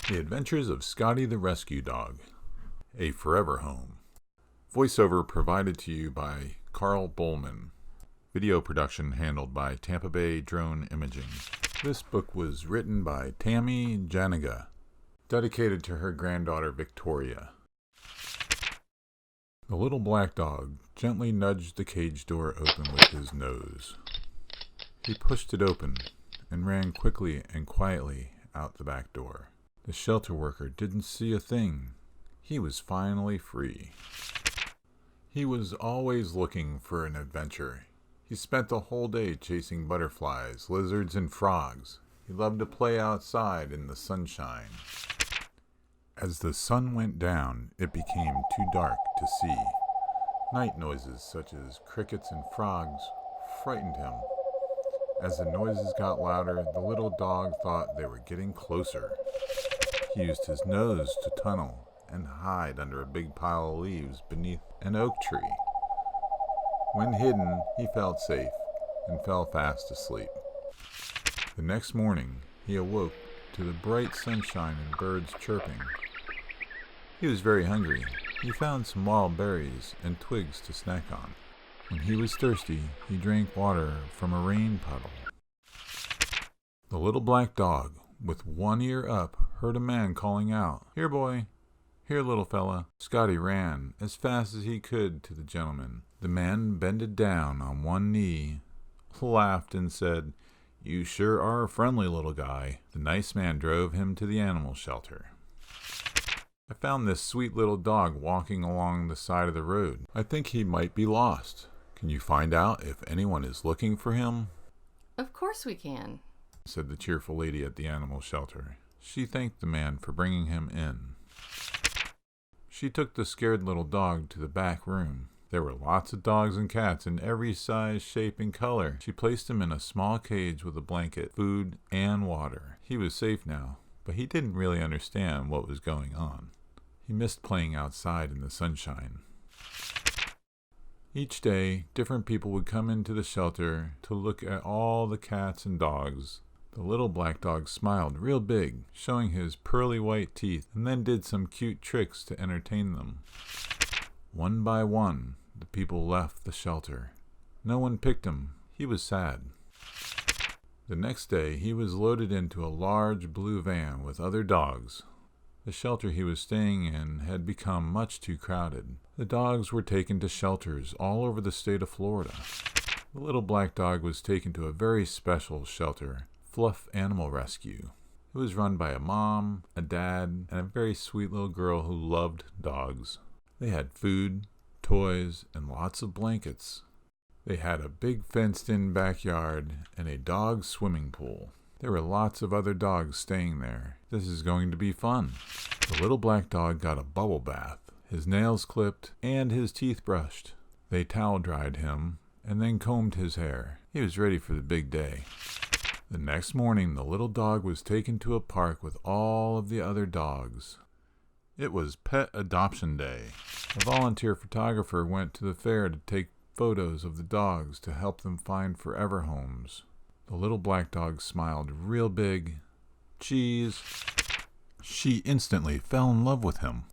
The Adventures of Scotty the Rescue Dog, A Forever Home. Voiceover provided to you by Karl Bohlmann. Video production handled by Tampa Bay Drone Imaging. This book was written by Tammy Janiga, dedicated to her granddaughter Victoria. The little black dog gently nudged the cage door open with his nose. He pushed it open and ran quickly and quietly out the back door. The shelter worker didn't see a thing. He was finally free. He was always looking for an adventure. He spent the whole day chasing butterflies, lizards, and frogs. He loved to play outside in the sunshine. As the sun went down, it became too dark to see. Night noises such as crickets and frogs frightened him. As the noises got louder, the little dog thought they were getting closer. He used his nose to tunnel and hide under a big pile of leaves beneath an oak tree. When hidden, he felt safe and fell fast asleep. The next morning, he awoke to the bright sunshine and birds chirping. He was very hungry. He found some wild berries and twigs to snack on. When he was thirsty, he drank water from a rain puddle. The little black dog, with one ear up, heard a man calling out, "Here, boy! Here, little fella!" Scotty ran as fast as he could to the gentleman. The man bended down on one knee, laughed, and said, "You sure are a friendly little guy." The nice man drove him to the animal shelter. "I found this sweet little dog walking along the side of the road. I think he might be lost. Can you find out if anyone is looking for him?" "Of course we can," said the cheerful lady at the animal shelter. She thanked the man for bringing him in. She took the scared little dog to the back room. There were lots of dogs and cats in every size, shape, and color. She placed him in a small cage with a blanket, food, and water. He was safe now, but he didn't really understand what was going on. He missed playing outside in the sunshine. Each day, different people would come into the shelter to look at all the cats and dogs. The little black dog smiled real big, showing his pearly white teeth, and then did some cute tricks to entertain them. One by one, the people left the shelter. No one picked him. He was sad. The next day, he was loaded into a large blue van with other dogs. The shelter he was staying in had become much too crowded. The dogs were taken to shelters all over the state of Florida. The little black dog was taken to a very special shelter, Fluff Animal Rescue. It was run by a mom, a dad, and a very sweet little girl who loved dogs. They had food, toys, and lots of blankets. They had a big fenced-in backyard and a dog swimming pool. There were lots of other dogs staying there. This is going to be fun. The little black dog got a bubble bath, his nails clipped, and his teeth brushed. They towel dried him and then combed his hair. He was ready for the big day. The next morning, the little dog was taken to a park with all of the other dogs. It was Pet Adoption Day. A volunteer photographer went to the fair to take photos of the dogs to help them find forever homes. The little black dog smiled real big. Cheese. She instantly fell in love with him.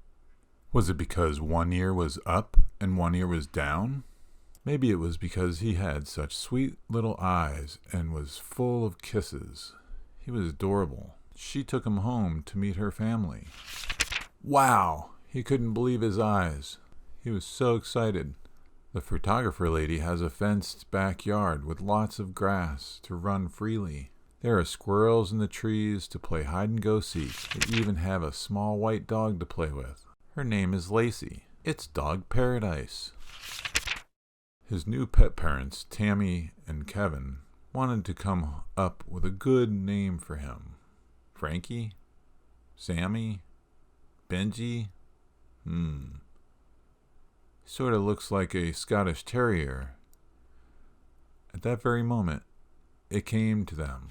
Was it because one ear was up and one ear was down? Maybe it was because he had such sweet little eyes and was full of kisses. He was adorable. She took him home to meet her family. Wow! He couldn't believe his eyes. He was so excited. The photographer lady has a fenced backyard with lots of grass to run freely. There are squirrels in the trees to play hide-and-go-seek. They even have a small white dog to play with. Her name is Lacey. It's dog paradise. His new pet parents, Tammy and Kevin, wanted to come up with a good name for him. Frankie? Sammy? Benji? Sort of looks like a Scottish terrier. At that very moment, it came to them.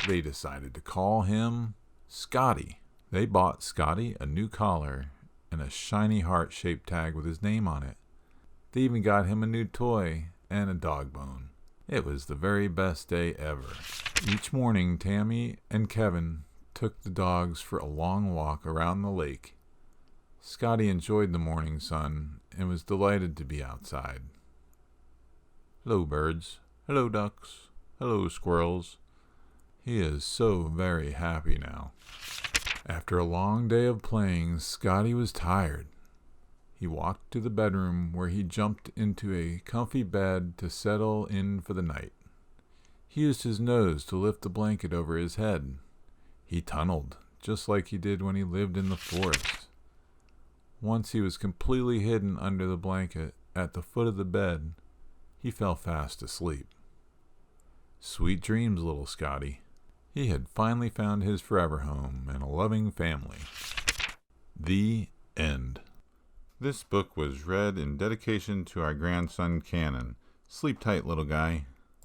They decided to call him Scotty. They bought Scotty a new collar and a shiny heart-shaped tag with his name on it. They even got him a new toy and a dog bone. It was the very best day ever. Each morning, Tammy and Kevin took the dogs for a long walk around the lake. Scotty enjoyed the morning sun and was delighted to be outside. Hello, birds. Hello, ducks. Hello, squirrels. He is so very happy now. After a long day of playing, Scotty was tired. He walked to the bedroom where he jumped into a comfy bed to settle in for the night. He used his nose to lift the blanket over his head. He tunneled, just like he did when he lived in the forest. Once he was completely hidden under the blanket at the foot of the bed, he fell fast asleep. Sweet dreams, little Scotty. He had finally found his forever home and a loving family. The end. This book was read in dedication to our grandson Cannon. Sleep tight, little guy.